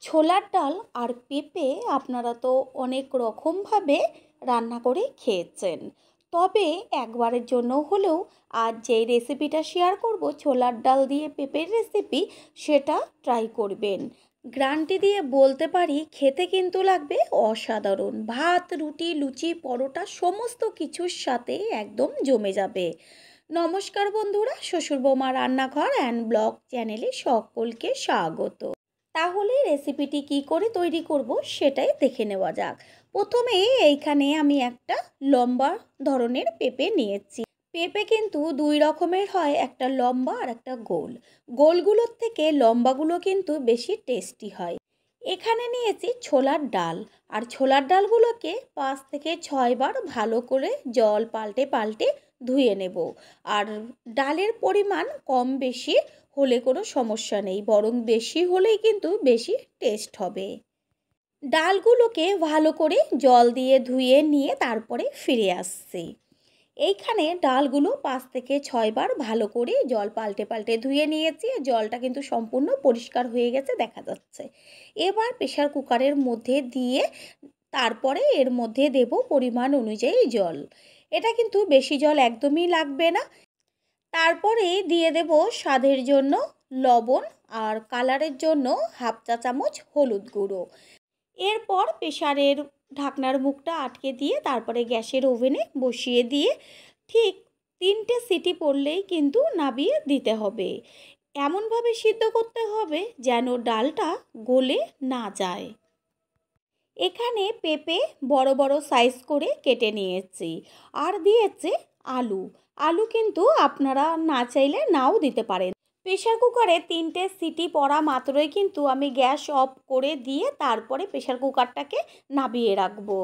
ছোলার ডাল আর পেঁপে আপনারা তো অনেক রকমভাবে রান্না করে খেয়েছেন, তবে একবারের জন্য হলেও আজ যেই রেসিপিটা শেয়ার করব ছোলার ডাল দিয়ে পেঁপের রেসিপি, সেটা ট্রাই করবেন। গ্যারান্টি দিয়ে বলতে পারি খেতে কিন্তু লাগবে অসাধারণ। ভাত, রুটি, লুচি, পরোটা সমস্ত কিছুর সাথে একদম জমে যাবে। নমস্কার বন্ধুরা, শ্বশুর বৌমা রান্নাঘর অ্যান্ড ব্লগ চ্যানেলে সকলকে স্বাগত। তাহলে রেসিপিটি কি করে তৈরি করব সেটাই দেখে নেওয়া যাক। প্রথমে এইখানে আমি একটা লম্বা ধরনের পেঁপে নিয়েছি। পেঁপে কিন্তু দুই রকমের হয়, একটা লম্বা আর একটা গোল। গোলগুলোর থেকে লম্বাগুলো কিন্তু বেশি টেস্টি হয়। এখানে নিয়েছি ছোলার ডাল, আর ছোলার ডালগুলোকে 5 থেকে 6 বার ভালো করে জল পাল্টে পাল্টে ধুয়ে নেব। আর ডালের পরিমাণ কম বেশি হলে কোনো সমস্যা নেই, বরং বেশি হলেই কিন্তু বেশি টেস্ট হবে। ডালগুলোকে ভালো করে জল দিয়ে ধুয়ে নিয়ে তারপরে ফিরে আসছি। এইখানে ডালগুলো 5 থেকে 6 বার ভালো করে জল পাল্টে পাল্টে ধুয়ে নিয়েছি। জলটা কিন্তু সম্পূর্ণ পরিষ্কার হয়ে গেছে, দেখা যাচ্ছে। এবার প্রেসার কুকারের মধ্যে দিয়ে তারপরে এর মধ্যে দেব পরিমাণ অনুযায়ী জল। এটা কিন্তু বেশি জল একদমই লাগবে না। তারপরে দিয়ে দেব স্বাদের জন্য লবণ, আর কালারের জন্য হাফ চা চামচ হলুদ গুঁড়ো। এরপর প্রেসারের ঢাকনার মুখটা আটকে দিয়ে তারপরে গ্যাসের ওভেনে বসিয়ে দিয়ে ঠিক 3টে সিটি পড়লেই কিন্তু নামিয়ে দিতে হবে। এমনভাবে সিদ্ধ করতে হবে যেন ডালটা গলে না যায়। এখানে পেঁপে বড় বড় সাইজ করে কেটে নিয়েছি, আর দিয়েছে আলু। আলু কিন্তু আপনারা না চাইলে নাও দিতে পারেন। প্রেসার কুকারে 3টে সিটি পড়া মাত্রই কিন্তু আমি গ্যাস অফ করে দিয়ে তারপরে প্রেসার কুকারটাকে নামিয়ে রাখবো।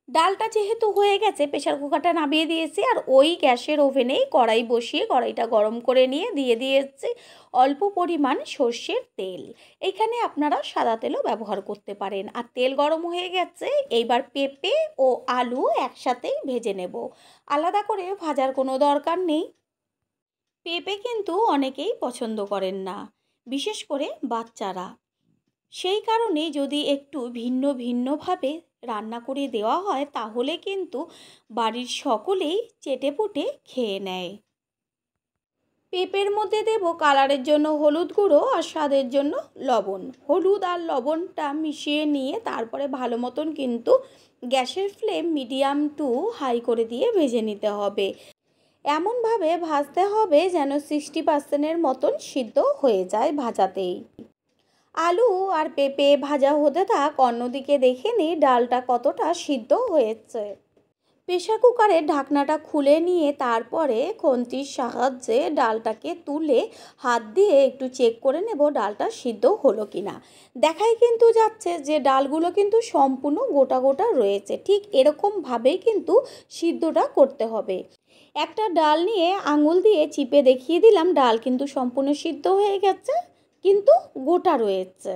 ডালটা যেহেতু হয়ে গেছে, প্রেসার কুকারটা নামিয়ে দিয়েছি, আর ওই গ্যাসের ওভেনেই কড়াই বসিয়ে কড়াইটা গরম করে নিয়ে দিয়ে দিয়েছি অল্প পরিমাণ সর্ষের তেল। এইখানে আপনারা সাদা তেলও ব্যবহার করতে পারেন। আর তেল গরম হয়ে গেছে, এইবার পেঁপে ও আলু একসাথেই ভেজে নেব, আলাদা করে ভাজার কোনো দরকার নেই। পেঁপে কিন্তু অনেকেই পছন্দ করেন না, বিশেষ করে বাচ্চারা। সেই কারণে যদি একটু ভিন্ন ভিন্নভাবে রান্না করে দেওয়া হয় তাহলে কিন্তু বাড়ির সকলেই চেটেপুটে খেয়ে নেয়। পেঁপের মধ্যে দেব কালারের জন্য হলুদ গুঁড়ো আর স্বাদের জন্য লবণ। হলুদ আর লবণটা মিশিয়ে নিয়ে তারপরে ভালো মতন কিন্তু গ্যাসের ফ্লেম মিডিয়াম টু হাই করে দিয়ে ভেজে নিতে হবে। এমনভাবে ভাজতে হবে যেন 60% মতন সিদ্ধ হয়ে যায় ভাজাতেই। আলু আর পেঁপে ভাজা হতে থাক, অন্যদিকে দেখে নিই ডালটা কতটা সিদ্ধ হয়েছে। প্রেসার কুকারের ঢাকনাটা খুলে নিয়ে তারপরে খুন্তির সাহায্যে ডালটাকে তুলে হাত দিয়ে একটু চেক করে নেব ডালটা সিদ্ধ হলো কিনা। দেখাই কিন্তু যাচ্ছে যে ডালগুলো কিন্তু সম্পূর্ণ গোটা গোটা রয়েছে। ঠিক এরকমভাবেই কিন্তু সিদ্ধটা করতে হবে। একটা ডাল নিয়ে আঙুল দিয়ে চিপে দেখিয়ে দিলাম ডাল কিন্তু সম্পূর্ণ সিদ্ধ হয়ে গেছে, কিন্তু গোটা রয়েছে।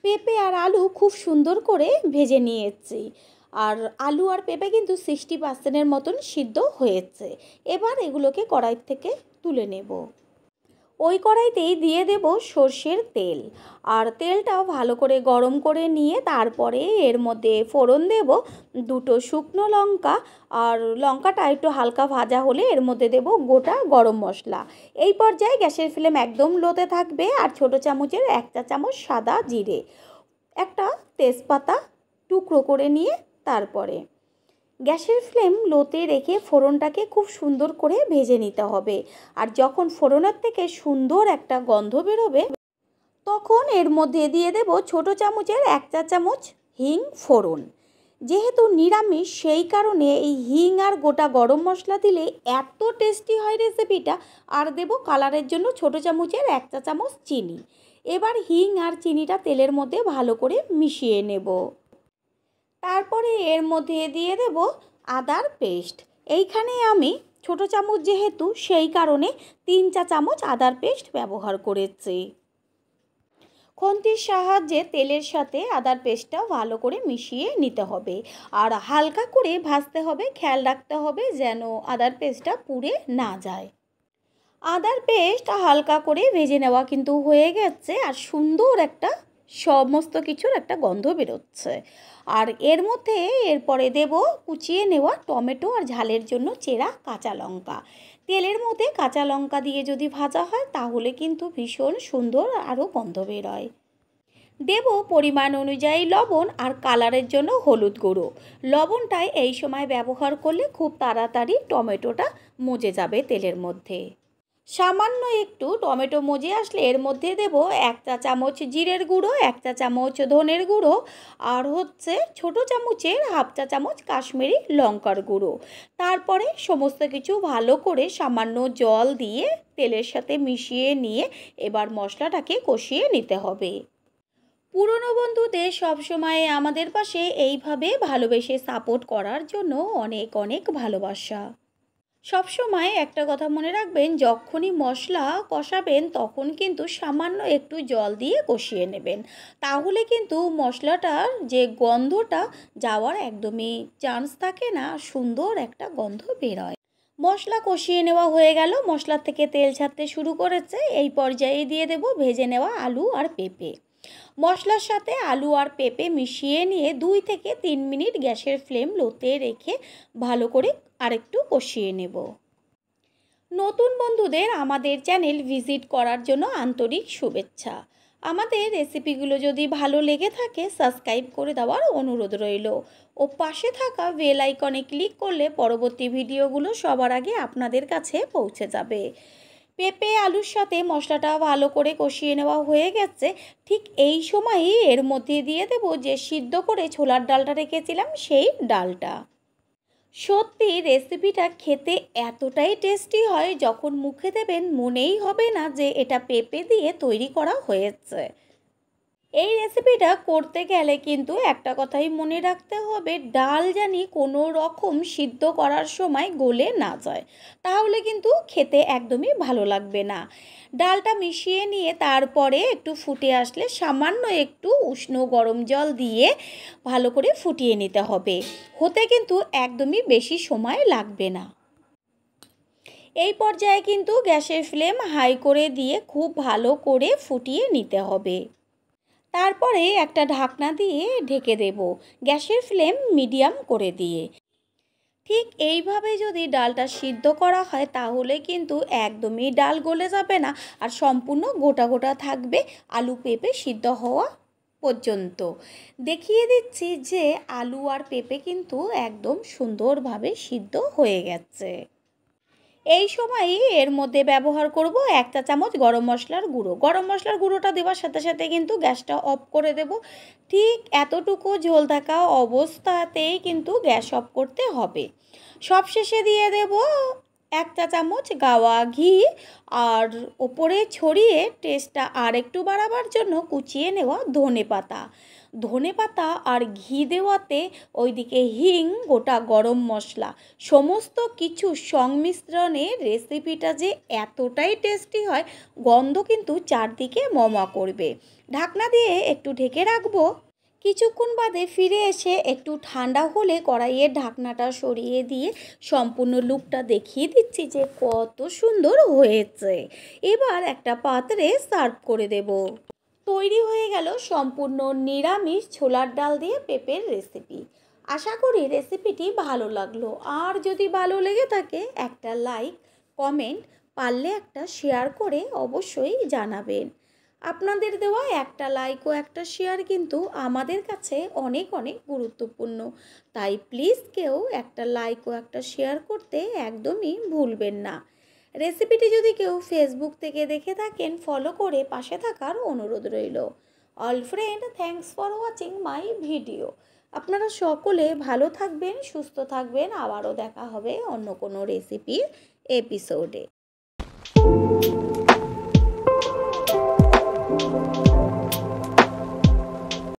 পেঁপে আর আলু খুব সুন্দর করে ভেজে নিয়েছি, আর আলু আর পেঁপে কিন্তু 60% মতন সিদ্ধ হয়েছে। এবার এগুলোকে কড়াই থেকে তুলে নেব। ওই কড়াইতেই দিয়ে দেব সর্ষের তেল, আর তেলটাও ভালো করে গরম করে নিয়ে তারপরে এর মধ্যে ফোড়ন দেব 2টো শুকনো লঙ্কা, আর লঙ্কাটা একটু হালকা ভাজা হলে এর মধ্যে দেব গোটা গরম মশলা। এই পর্যায়ে গ্যাসের ফ্লেম একদম লোতে থাকবে, আর ছোটো চামচের 1 চা চামচ সাদা জিরে, একটা তেজপাতা টুকরো করে নিয়ে তারপরে গ্যাসের ফ্লেম লোতে রেখে ফোড়নটাকে খুব সুন্দর করে ভেজে নিতে হবে। আর যখন ফোড়নের থেকে সুন্দর একটা গন্ধ বেরোবে তখন এর মধ্যে দিয়ে দেব ছোটো চামচের 1 চা চামচ হিং ফোড়ন। যেহেতু নিরামিষ সেই কারণে এই হিং আর গোটা গরম মশলা দিলে এত টেস্টি হয় রেসিপিটা। আর দেব কালারের জন্য ছোটো চামচের 1 চা চামচ চিনি। এবার হিং আর চিনিটা তেলের মধ্যে ভালো করে মিশিয়ে নেব। তারপরে এর মধ্যে দিয়ে দেব আদার পেস্ট। এইখানে আমি ছোটো চামচ যেহেতু সেই কারণে 3 চা চামচ আদার পেস্ট ব্যবহার করেছি। খুন্তির সাহায্যে তেলের সাথে আদার পেস্টটা ভালো করে মিশিয়ে নিতে হবে, আর হালকা করে ভাজতে হবে। খেয়াল রাখতে হবে যেন আদার পেস্টটা পুড়ে না যায়। আদার পেস্ট হালকা করে ভেজে নেওয়া কিন্তু হয়ে গেছে, আর সুন্দর একটা সমস্ত কিছুর একটা গন্ধ বেরোচ্ছে। আর এর মধ্যে এরপরে দেব কুচিয়ে নেওয়া টমেটো আর ঝালের জন্য চেরা কাঁচা লঙ্কা। তেলের মধ্যে কাঁচা লঙ্কা দিয়ে যদি ভাজা হয় তাহলে কিন্তু ভীষণ সুন্দর আরও গন্ধ বেরোয়। দেব পরিমাণ অনুযায়ী লবণ আর কালারের জন্য হলুদ গুঁড়ো। লবণটাই এই সময় ব্যবহার করলে খুব তাড়াতাড়ি টমেটোটা মজে যাবে তেলের মধ্যে। সামান্য একটু টমেটো মজে আসলে এর মধ্যে দেব 1 চা চামচ জিরের গুঁড়ো, 1 চা চামচ ধনের গুঁড়ো আর ছোটো চামচের 1/2 চা চামচ কাশ্মীরি লঙ্কার গুঁড়ো। তারপরে সমস্ত কিছু ভালো করে সামান্য জল দিয়ে তেলের সাথে মিশিয়ে নিয়ে এবার মশলাটাকে কষিয়ে নিতে হবে। পুরনো বন্ধুদের সবসময় আমাদের পাশে এইভাবে ভালোবেসে সাপোর্ট করার জন্য অনেক অনেক ভালোবাসা। সবসময় একটা কথা মনে রাখবেন, যখনই মশলা কষাবেন তখন কিন্তু সামান্য একটু জল দিয়ে কষিয়ে নেবেন, তাহলে কিন্তু মশলাটার যে গন্ধটা যাওয়ার একদমই চান্স থাকে না, সুন্দর একটা গন্ধ বেরোয়। মশলা কষিয়ে নেওয়া হয়ে গেল, মশলার থেকে তেল ছাড়তে শুরু করেছে। এই পর্যায়ে দিয়ে দেব ভেজে নেওয়া আলু আর পেঁপে। মশলার সাথে আলু আর পেঁপে মিশিয়ে নিয়ে 2 থেকে 3 মিনিট গ্যাসের ফ্লেম লোতে রেখে ভালো করে আরেকটু কষিয়ে নেব। নতুন বন্ধুদের আমাদের চ্যানেল ভিজিট করার জন্য আন্তরিক শুভেচ্ছা। আমাদের রেসিপিগুলো যদি ভালো লেগে থাকে সাবস্ক্রাইব করে দেওয়ার অনুরোধ রইল ও পাশে থাকা বেল আইকনে ক্লিক করলে পরবর্তী ভিডিওগুলো সবার আগে আপনাদের কাছে পৌঁছে যাবে। পেঁপে আলুর সাথে মশলাটা ভালো করে কষিয়ে নেওয়া হয়ে গেছে। ঠিক এই সময়ই এর মধ্যে দিয়ে দেব যে সিদ্ধ করে ছোলার ডালটা রেখেছিলাম সেই ডালটা। সত্যি রেসিপিটা খেতে এতটাই টেস্টি হয়, যখন মুখে দেবেন মনেই হবে না যে এটা পেঁপে দিয়ে তৈরি করা হয়েছে। এই রেসিপিটা করতে গেলে কিন্তু একটা কথাই মনে রাখতে হবে, ডাল জানি কোনো রকম সিদ্ধ করার সময় গলে না যায়, তাহলে কিন্তু খেতে একদমই ভালো লাগবে না। ডালটা মিশিয়ে নিয়ে তারপরে একটু ফুটে আসলে সামান্য একটু উষ্ণ গরম জল দিয়ে ভালো করে ফুটিয়ে নিতে হবে। হতে কিন্তু একদমই বেশি সময় লাগবে না। এই পর্যায়ে কিন্তু গ্যাসের ফ্লেম হাই করে দিয়ে খুব ভালো করে ফুটিয়ে নিতে হবে। তারপরে একটা ঢাকনা দিয়ে ঢেকে দেব, গ্যাসের ফ্লেম মিডিয়াম করে দিয়ে। ঠিক এইভাবে যদি ডালটা সিদ্ধ করা হয় তাহলে কিন্তু একদমই ডাল গলে যাবে না, আর সম্পূর্ণ গোটা গোটা থাকবে আলু পেঁপে সিদ্ধ হওয়া পর্যন্ত। দেখিয়ে দিচ্ছি যে আলু আর পেঁপে কিন্তু একদম সুন্দরভাবে সিদ্ধ হয়ে গেছে। এই সময়ই এর মধ্যে ব্যবহার করব 1 চা চামচ গরম মশলার গুঁড়ো। গরম মশলার গুঁড়োটা দেওয়ার সাথে সাথে কিন্তু গ্যাসটা অফ করে দেব। ঠিক এতটুকু ঝোল থাকা অবস্থাতেই কিন্তু গ্যাস অফ করতে হবে। সবশেষে দিয়ে দেব 1 চা চামচ গাওয়া ঘি, আর ওপরে ছড়িয়ে টেস্টটা আর একটু বাড়াবার জন্য কুচিয়ে নেওয়া ধনেপাতা আর ঘি দেওয়াতে ওইদিকে হিং, গোটা গরম মশলা সমস্ত কিছু সংমিশ্রণে রেসিপিটা যে এতটাই টেস্টি হয়, গন্ধ কিন্তু চারদিকে মমা করবে। ঢাকনা দিয়ে একটু ঢেকে রাখবো। কিছুক্ষণ বাদে ফিরে এসে একটু ঠান্ডা হলে কড়াইয়ের ঢাকনাটা সরিয়ে দিয়ে সম্পূর্ণ লুকটা দেখিয়ে দিচ্ছি যে কত সুন্দর হয়েছে। এবার একটা পাত্রে সার্ভ করে দেব। তৈরি হয়ে গেল সম্পূর্ণ নিরামিষ ছোলার ডাল দিয়ে পেঁপের রেসিপি। আশা করি রেসিপিটি ভালো লাগলো, আর যদি ভালো লেগে থাকে একটা লাইক, কমেন্ট, পারলে একটা শেয়ার করে অবশ্যই জানাবেন। আপনাদের দেওয়া একটা লাইক ও একটা শেয়ার কিন্তু আমাদের কাছে অনেক অনেক গুরুত্বপূর্ণ, তাই প্লিজ কেউ একটা লাইক ও একটা শেয়ার করতে একদমই ভুলবেন না। রেসিপিটি যদি কেউ ফেসবুক থেকে দেখে থাকেন ফলো করে পাশে থাকার অনুরোধ রইল। All friend, thanks for watching my video. আপনারা সকলে ভালো থাকবেন, সুস্থ থাকবেন। আবারও দেখা হবে অন্য কোনো রেসিপির এপিসোডে।